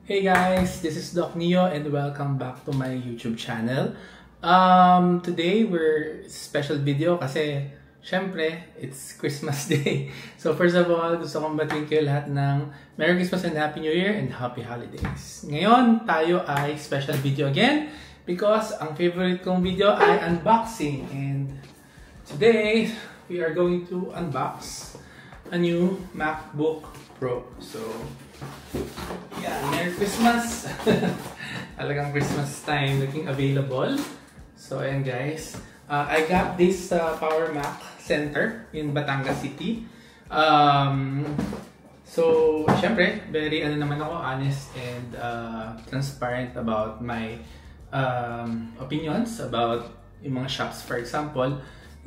Hey guys, this is Doc Neo and welcome back to my YouTube channel. Today we're special video kasi syempre it's Christmas Day. So first of all, gusto kong batiin kayo lahat ng Merry Christmas and Happy New Year and Happy Holidays. Ngayon tayo ay special video again because ang favorite kong video ay unboxing, and today we are going to unbox a new MacBook Pro. So yeah, Merry Christmas! Talagang Christmas time looking available. So ayan guys, I got this Power Mac Center in Batangas City. So syempre, very naman ako, honest and transparent about my opinions about yung mga shops. For example,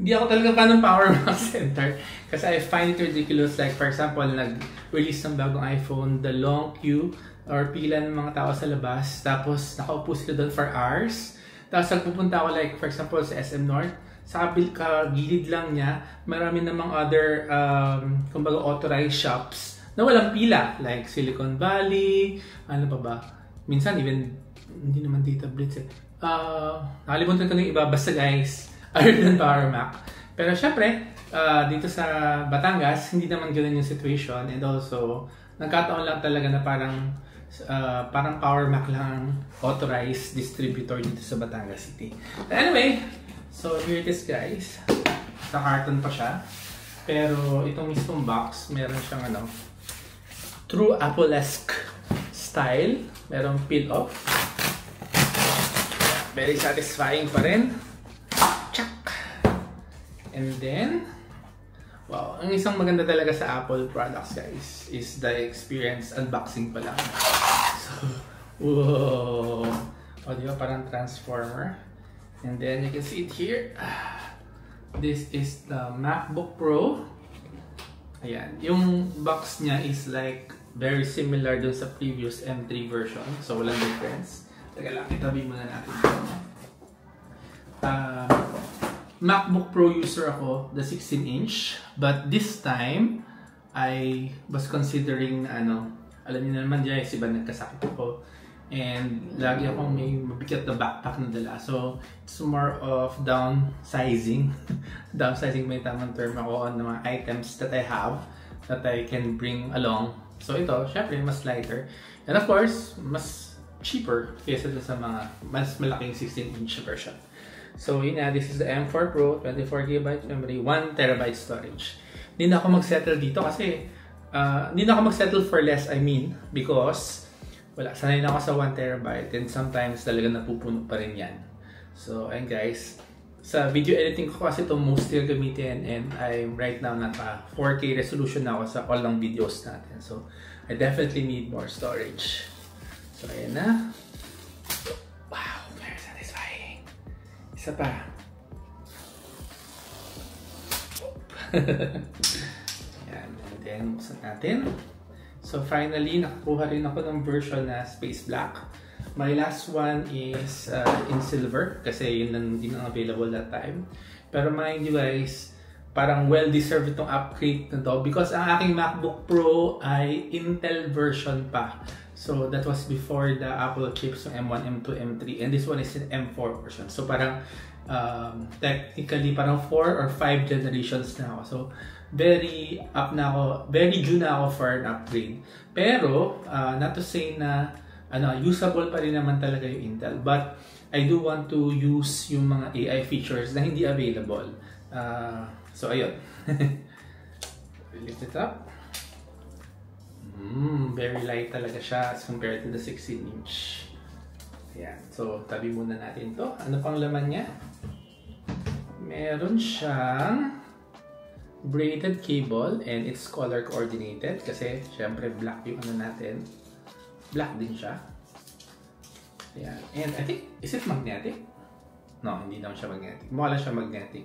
hindi ako talaga fan ng Power Mac Center kasi I find it ridiculous. Like for example, nag-release ng bagong iPhone, the long queue or pila ng mga tao sa labas, tapos nakaupo sila doon for hours. Tapos nagpupunta ako like for example sa SM North, sa kagilid lang niya, marami namang other kumbaga authorized shops na walang pila, like Silicon Valley, ano pa ba? Minsan even, hindi naman Data Blitz eh. Nakalimutan ko na yung iba, basta guys, other than Power Mac. Pero syempre, dito sa Batangas, hindi naman ganun yung situation, and also, nagkataon lang talaga na parang Power Mac lang authorized distributor dito sa Batangas City. Anyway, so here it is guys. Sa carton pa siya. Pero itong mismong box, meron siyang true Apple-esque style. Merong peel off. Very satisfying pa rin. And then, wow, ang isang maganda talaga sa Apple products guys is the experience unboxing pa lang. So, wow! O diba, parang transformer. And then you can see it here. This is the MacBook Pro. Ayan, yung box niya is like very similar dun sa previous M3 version. So walang difference. Teka lang, itabi muna natin ito. MacBook Pro user ako, the 16-inch. But this time, I was considering alam niyo naman guys, iba nagkasakit ako. And lagi akong may mabigat na backpack na dala. So, it's more of downsizing. Downsizing may tamang term ako on the mga items that I have that I can bring along. So ito, syempre, mas lighter. And of course, mas cheaper kaysa sa mga mas malaking 16-inch version. So yun na, this is the M4 Pro, 24GB memory, 1TB storage. Hindi na ako mag-settle dito kasi, hindi na ako mag-settle for less, I mean, because wala, sanay na ako sa 1TB and sometimes talaga napupuno pa rin yan. So ayun guys, sa video editing ko kasi ito mostly gamitin, and I'm right now naka 4K resolution na ako sa all ng videos natin. So I definitely need more storage. So ayun na. Isa pa. Yan. And then, buksan natin. So, finally, nakakuha rin ako ng version na Space Black. My last one is in silver kasi yun hindi na available that time. Pero mind you guys, parang well-deserved itong upgrade na to because ang aking MacBook Pro ay Intel version pa. So that was before the Apple chips, so M1, M2, M3, and this one is an M4 version. So parang technically parang 4 or 5 generations na ako. So very up na ako, very due na ako for an upgrade. Pero not to say na usable pa rin naman talaga yung Intel, but I do want to use yung mga AI features na hindi available. So ayun. Lift it up. Very light talaga siya as compared to the 16-inch. Ayan. So, tabi muna natin to. Ano pang laman niya? Meron siyang braided cable and it's color coordinated kasi syempre black yung natin. Black din siya. Ayan. And I think, is it magnetic? No, hindi naman siya magnetic. Mukha lang siya magnetic.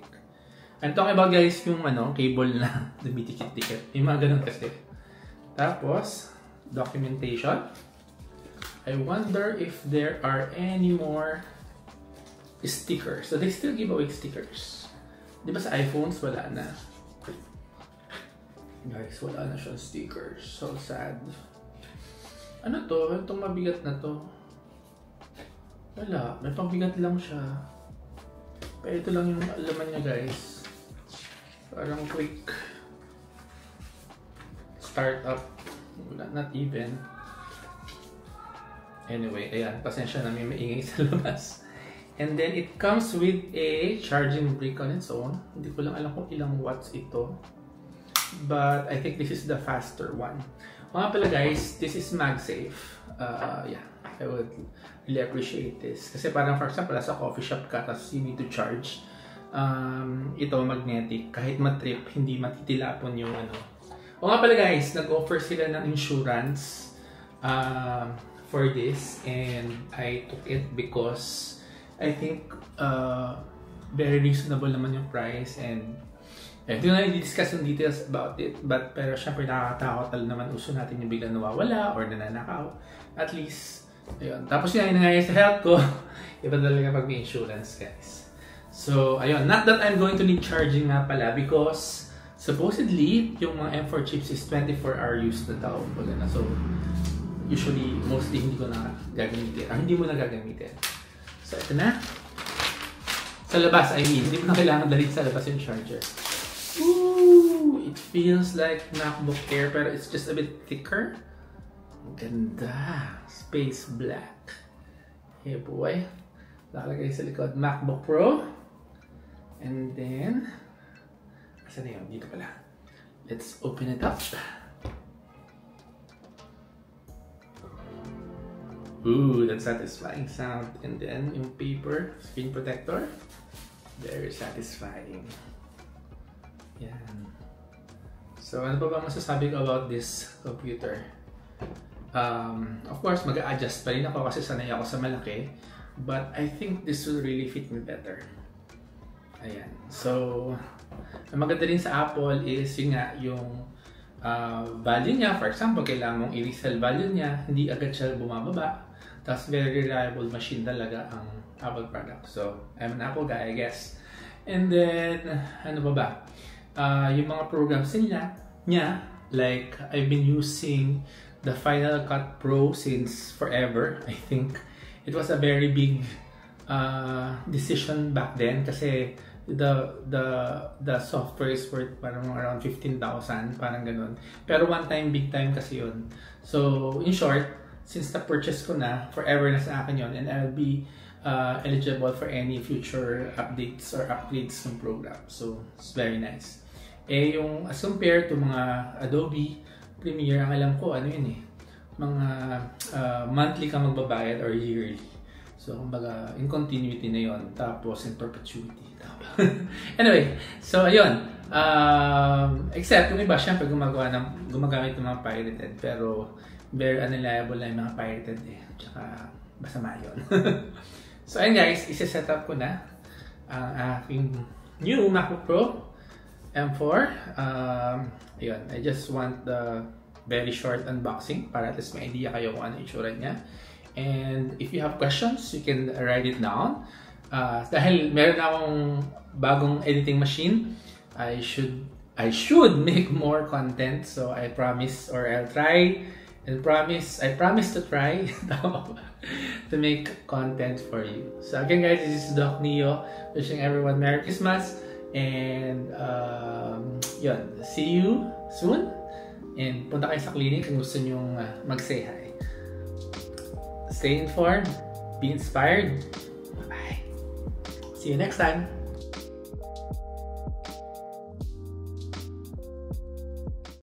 I'm talking about guys yung cable na dumitikit-tikit. Yung mga ganun kasi. Tapos, documentation. I wonder if there are any more stickers. So they still give away stickers. Di ba sa iPhones wala na? Guys, wala na siyang stickers. So sad. Ano to? Itong mabigat na to. Wala. May pangbigat lang siya. Pero ito lang yung laman niya, guys. Parang quick startup. Not even. Anyway, ayan. Pasensya na, may maingay sa labas. And then it comes with a charging brick on its own. Hindi ko lang alam kung ilang watts ito. But I think this is the faster one. Mga pala guys, this is MagSafe. Yeah, I would really appreciate this. Kasi parang for example, sa coffee shop ka, tapos you need to charge. Ito magnetic. Kahit matrip, hindi matitilapon yung ano. O nga pala guys, nag-offer sila ng insurance for this. And I took it because I think very reasonable naman yung price, and hindi na i-discuss yung details about it, pero syempre nakakatakot naman uso natin yung biglang nawawala or nananakaw. At least, ayun. Tapos yun, nangyayari sa health ko. Iba talaga pag may insurance, guys. So, ayun. Not that I'm going to need charging nga pala because supposedly, yung mga M4 chips is 24-hour use na daw. So, usually, mostly hindi ko na gagamitin. Hindi mo na gagamitin. So, ito na. Sa labas, I mean. Hindi mo na kailangan dalhin sa labas yung charger. Ooh! It feels like MacBook Air, pero it's just a bit thicker. Ganda. Space black. Hey boy. Lalagay sa likod. MacBook Pro. And then, asan na yun? Dito pala. Let's open it up. Ooh, that satisfying sound. And then, yung paper, screen protector. Very satisfying. Yan. So, ano pa ba masasabi ko about this computer? Of course, mag-a-adjust pa rin ako kasi sanay ako sa malaki. But I think this will really fit me better. Ayan. So, ang maganda rin sa Apple is yun nga, yung value niya. For example, kailangan mong i-resell value niya. Hindi agad siya bumababa. Tapos very reliable machine talaga ang Apple product. So, I'm an Apple guy, I guess. And then, ano ba? Yung mga programs niya, like, I've been using the Final Cut Pro since forever. I think it was a very big decision back then kasi the software is worth parang around 15,000, parang ganun. Pero one time, big time kasi yun. So, in short, since na-purchase ko na, forever na sa akin yun, and I'll be eligible for any future updates or upgrades ng program. So, it's very nice. Eh, yung as compared to mga Adobe Premiere, ang alam ko, ano yun eh, mga monthly ka magbabayad or yearly. So, kumbaga, in continuity na yun. Tapos, in perpetuity. Anyway, so, ayun. Except, yung iba, syempre, gumagamit ng mga pirated, pero very unreliable na yung mga pirated eh. Tsaka, masama yun. So, ayun guys, isa-set up ko na ang aking new MacBook Pro M4. Ayun, I just want the very short unboxing para at least may idea kayo kung ano yung itsura niya. And if you have questions, you can write it down. Dahil meron akong bagong editing machine, I should make more content. So I promise, or I'll try and promise, I promise to try to make content for you. So again guys, this is Doc Neo, wishing everyone Merry Christmas, and yun, see you soon, and punta kayo sa clinic kung gusto nyong mag-say hi. Stay informed, be inspired. Bye. See you next time.